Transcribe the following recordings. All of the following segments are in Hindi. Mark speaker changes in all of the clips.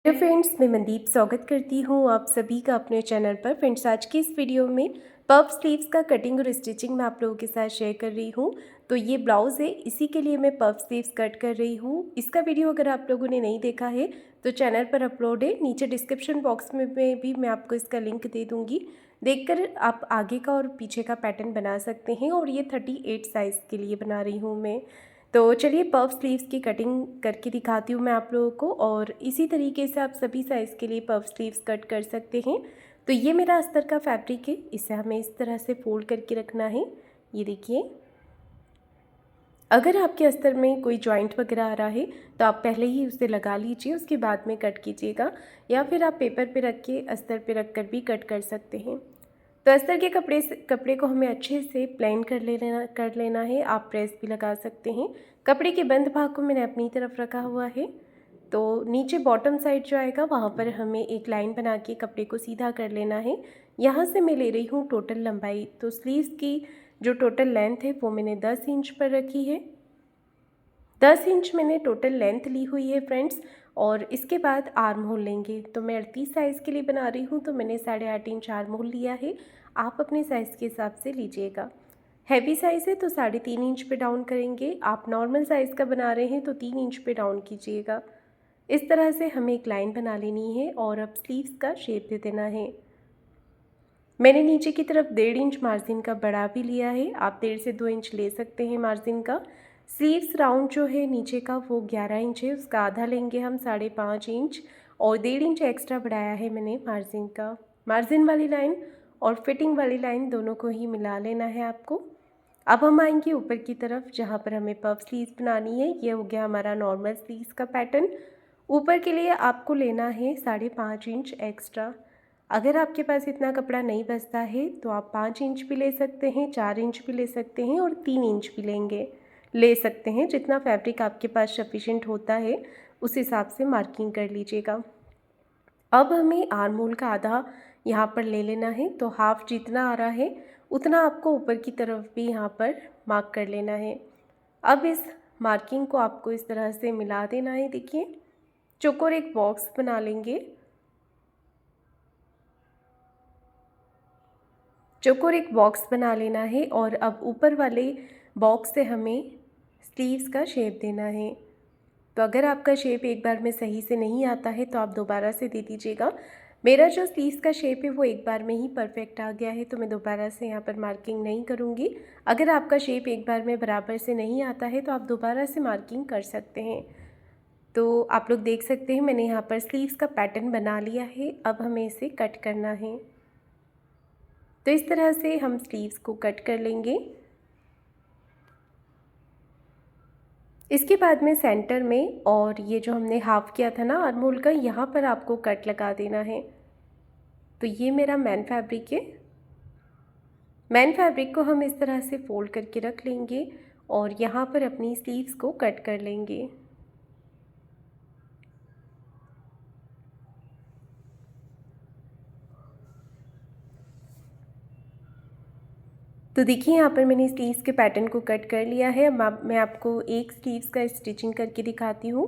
Speaker 1: हेलो फ्रेंड्स, मैं मनदीप स्वागत करती हूँ आप सभी का अपने चैनल पर। फ्रेंड्स, आज की इस वीडियो में पफ स्लीव्स का कटिंग और स्टिचिंग मैं आप लोगों के साथ शेयर कर रही हूँ। तो ये ब्लाउज़ है, इसी के लिए मैं पफ स्लीव्स कट कर रही हूँ। इसका वीडियो अगर आप लोगों ने नहीं देखा है तो चैनल पर अपलोड है, नीचे डिस्क्रिप्शन बॉक्स में भी मैं आपको इसका लिंक दे दूँगी। देखकर आप आगे का और पीछे का पैटर्न बना सकते हैं। और ये 38 साइज़ के लिए बना रही हूँ मैं। तो चलिए पफ स्लीव्स की कटिंग करके दिखाती हूँ मैं आप लोगों को, और इसी तरीके से आप सभी साइज़ के लिए पफ स्लीव्स कट कर सकते हैं। तो ये मेरा अस्तर का फैब्रिक है, इसे हमें इस तरह से फोल्ड करके रखना है। ये देखिए, अगर आपके अस्तर में कोई जॉइंट वगैरह आ रहा है तो आप पहले ही उसे लगा लीजिए, उसके बाद में कट कीजिएगा, या फिर आप पेपर पे रख के अस्तर पे रख कर भी कट कर सकते हैं। तो अस्तर के कपड़े को हमें अच्छे से प्लेन कर लेना है। आप प्रेस भी लगा सकते हैं। कपड़े के बंद भाग को मैंने अपनी तरफ रखा हुआ है। तो नीचे बॉटम साइड जो आएगा वहाँ पर हमें एक लाइन बना के कपड़े को सीधा कर लेना है। यहाँ से मैं ले रही हूँ टोटल लंबाई। तो स्लीव्स की जो टोटल लेंथ है वो मैंने 10 इंच पर रखी है। 10 इंच मैंने टोटल लेंथ ली हुई है फ्रेंड्स। और इसके बाद आर्म होल लेंगे। तो मैं 38 साइज़ के लिए बना रही हूँ तो मैंने 8.5 इंच आर्म होल लिया है। आप अपने साइज़ के हिसाब से लीजिएगा। हैवी साइज़ है तो 3.5 इंच पे डाउन करेंगे। आप नॉर्मल साइज़ का बना रहे हैं तो 3 इंच पे डाउन कीजिएगा। इस तरह से हमें एक लाइन बना लेनी है और अब स्लीव्स का शेप दे देना है। मैंने नीचे की तरफ 1.5 इंच मार्जिन का बड़ा भी लिया है। आप 1.5 से 2 इंच ले सकते हैं मार्जिन का। स्लीव्स राउंड जो है नीचे का वो 11 इंच है, उसका आधा लेंगे हम 5.5 इंच, और 1.5 इंच एक्स्ट्रा बढ़ाया है मैंने मार्जिन का। मार्जिन वाली लाइन और फिटिंग वाली लाइन दोनों को ही मिला लेना है आपको। अब हम आएंगे ऊपर की तरफ, जहाँ पर हमें पफ स्लीव्स बनानी है। ये हो गया हमारा नॉर्मल स्लीव्स का पैटर्न। ऊपर के लिए आपको लेना है 5.5 इंच एक्स्ट्रा। अगर आपके पास इतना कपड़ा नहीं बचता है तो आप 5 इंच भी ले सकते हैं, 4 इंच भी ले सकते हैं, और 3 इंच भी ले सकते हैं। जितना फैब्रिक आपके पास सफिशिएंट होता है उस हिसाब से मार्किंग कर लीजिएगा। अब हमें आर्म होल का आधा यहाँ पर ले लेना है। तो हाफ जितना आ रहा है उतना आपको ऊपर की तरफ भी यहाँ पर मार्क कर लेना है। अब इस मार्किंग को आपको इस तरह से मिला देना है। देखिए, चौकोर एक बॉक्स बना लेंगे। चौकोर एक बॉक्स बना लेना है और अब ऊपर वाले बॉक्स से हमें स्लीव्स का शेप देना है। तो अगर आपका शेप एक बार में सही से नहीं आता है तो आप दोबारा से दे दीजिएगा। मेरा जो स्लीव्स का शेप है वो एक बार में ही परफेक्ट आ गया है, तो मैं दोबारा से यहाँ पर मार्किंग नहीं करूँगी। अगर आपका शेप एक बार में बराबर से नहीं आता है तो आप दोबारा से मार्किंग कर सकते हैं। तो आप लोग देख सकते हैं मैंने यहाँ पर स्लीव्स का पैटर्न बना लिया है। अब हमें इसे कट करना है। तो इस तरह से हम स्लीव्स को कट कर लेंगे। इसके बाद में सेंटर में, और ये जो हमने हाफ किया था ना आर्म होल का, यहाँ पर आपको कट लगा देना है। तो ये मेरा मैन फैब्रिक है। मैन फैब्रिक को हम इस तरह से फोल्ड करके रख लेंगे और यहाँ पर अपनी स्लीव्स को कट कर लेंगे। तो देखिए, यहाँ पर मैंने स्लीव्स के पैटर्न को कट कर लिया है। अब मैं आपको एक स्लीव्स का स्टिचिंग करके दिखाती हूँ।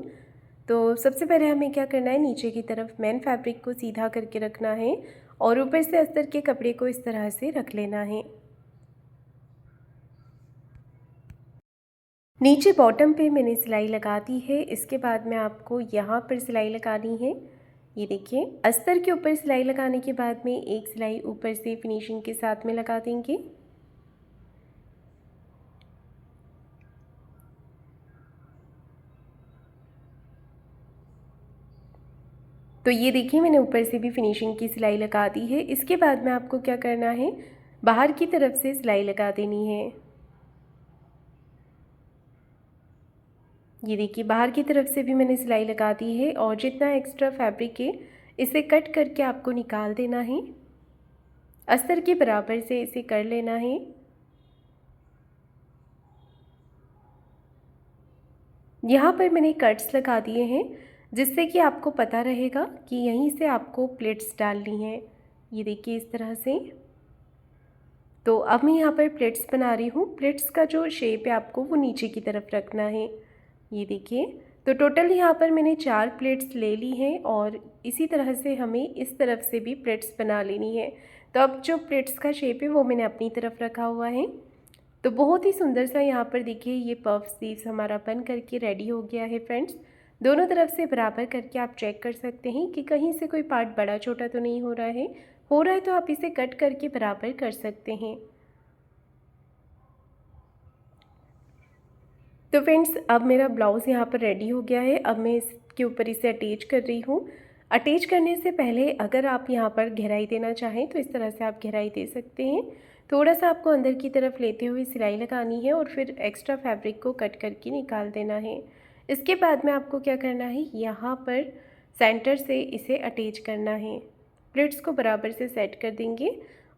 Speaker 1: तो सबसे पहले हमें क्या करना है, नीचे की तरफ मैन फैब्रिक को सीधा करके रखना है और ऊपर से अस्तर के कपड़े को इस तरह से रख लेना है। नीचे बॉटम पे मैंने सिलाई लगा दी है। इसके बाद में आपको यहाँ पर सिलाई लगानी है। ये देखिए, अस्तर के ऊपर सिलाई लगाने के बाद में एक सिलाई ऊपर से फिनिशिंग के साथ में लगा देंगे। तो ये देखिए, मैंने ऊपर से भी फिनिशिंग की सिलाई लगा दी है। इसके बाद में आपको क्या करना है, बाहर की तरफ से सिलाई लगा देनी है। ये देखिए, बाहर की तरफ से भी मैंने सिलाई लगा दी है और जितना एक्स्ट्रा फैब्रिक है इसे कट करके आपको निकाल देना है। अस्तर के बराबर से इसे कर लेना है। यहाँ पर मैंने कट्स लगा दिए हैं जिससे कि आपको पता रहेगा कि यहीं से आपको प्लेट्स डालनी है। ये देखिए, इस तरह से। तो अब मैं यहाँ पर प्लेट्स बना रही हूँ। प्लेट्स का जो शेप है आपको वो नीचे की तरफ रखना है। ये देखिए, तो टोटल यहाँ पर मैंने 4 प्लेट्स ले ली हैं और इसी तरह से हमें इस तरफ से भी प्लेट्स बना लेनी है। तो अब जो प्लेट्स का शेप है वो मैंने अपनी तरफ रखा हुआ है। तो बहुत ही सुंदर सा यहाँ पर देखिए ये पफ स्लीव्स हमारा बन करके रेडी हो गया है फ्रेंड्स। दोनों तरफ से बराबर करके आप चेक कर सकते हैं कि कहीं से कोई पार्ट बड़ा छोटा तो नहीं हो रहा है। हो रहा है तो आप इसे कट करके बराबर कर सकते हैं। तो फ्रेंड्स अब मेरा ब्लाउज़ यहाँ पर रेडी हो गया है। अब मैं इसके ऊपर इसे अटैच कर रही हूँ। अटैच करने से पहले अगर आप यहाँ पर गहराई देना चाहें तो इस तरह से आप गहराई दे सकते हैं। थोड़ा सा आपको अंदर की तरफ लेते हुए सिलाई लगानी है और फिर एक्स्ट्रा फैब्रिक को कट करके निकाल देना है। इसके बाद में आपको क्या करना है, यहाँ पर सेंटर से इसे अटैच करना है। प्लेट्स को बराबर से सेट कर देंगे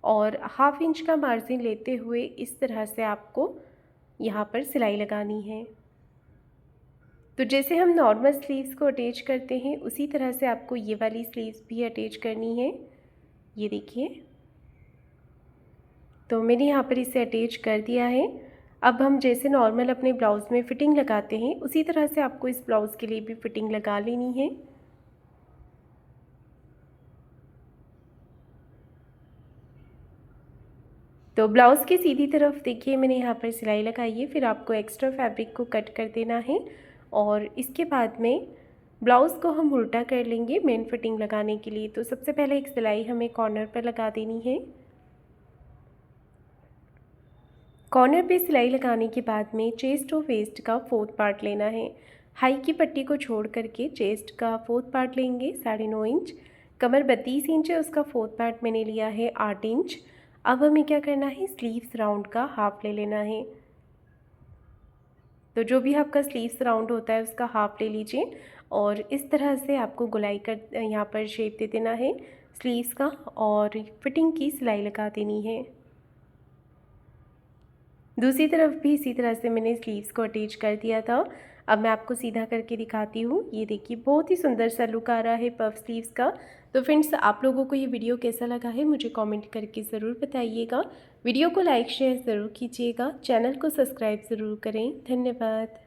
Speaker 1: और 1/2 इंच का मार्जिन लेते हुए इस तरह से आपको यहाँ पर सिलाई लगानी है। तो जैसे हम नॉर्मल स्लीव्स को अटैच करते हैं उसी तरह से आपको ये वाली स्लीव्स भी अटैच करनी है। ये देखिए, तो मैंने यहाँ पर इसे अटैच कर दिया है। अब हम जैसे नॉर्मल अपने ब्लाउज़ में फ़िटिंग लगाते हैं उसी तरह से आपको इस ब्लाउज़ के लिए भी फ़िटिंग लगा लेनी है। तो ब्लाउज़ की सीधी तरफ देखिए मैंने यहाँ पर सिलाई लगाई है, फिर आपको एक्स्ट्रा फैब्रिक को कट कर देना है और इसके बाद में ब्लाउज़ को हम उल्टा कर लेंगे मेन फिटिंग लगाने के लिए। तो सबसे पहले एक सिलाई हमें कॉर्नर पर लगा देनी है। कॉर्नर पे सिलाई लगाने के बाद में चेस्ट और वेस्ट का 4th पार्ट लेना है। हाई की पट्टी को छोड़ करके चेस्ट का 4th पार्ट लेंगे 9.5 इंच। कमर 32 इंच है, उसका 4th पार्ट मैंने लिया है 8 इंच। अब हमें क्या करना है, स्लीव्स राउंड का हाफ ले लेना है। तो जो भी आपका स्लीव्स राउंड होता है उसका हाफ ले लीजिए और इस तरह से आपको गोलाई कर यहाँ पर शेप दे देना है स्लीव्स का और फिटिंग की सिलाई लगा देनी है। दूसरी तरफ भी इसी तरह से मैंने स्लीव्स को अटैच कर दिया था। अब मैं आपको सीधा करके दिखाती हूँ। ये देखिए बहुत ही सुंदर सा लुक आ रहा है पफ स्लीव्स का। तो फ्रेंड्स आप लोगों को ये वीडियो कैसा लगा है मुझे कमेंट करके ज़रूर बताइएगा। वीडियो को लाइक शेयर ज़रूर कीजिएगा। चैनल को सब्सक्राइब ज़रूर करें। धन्यवाद।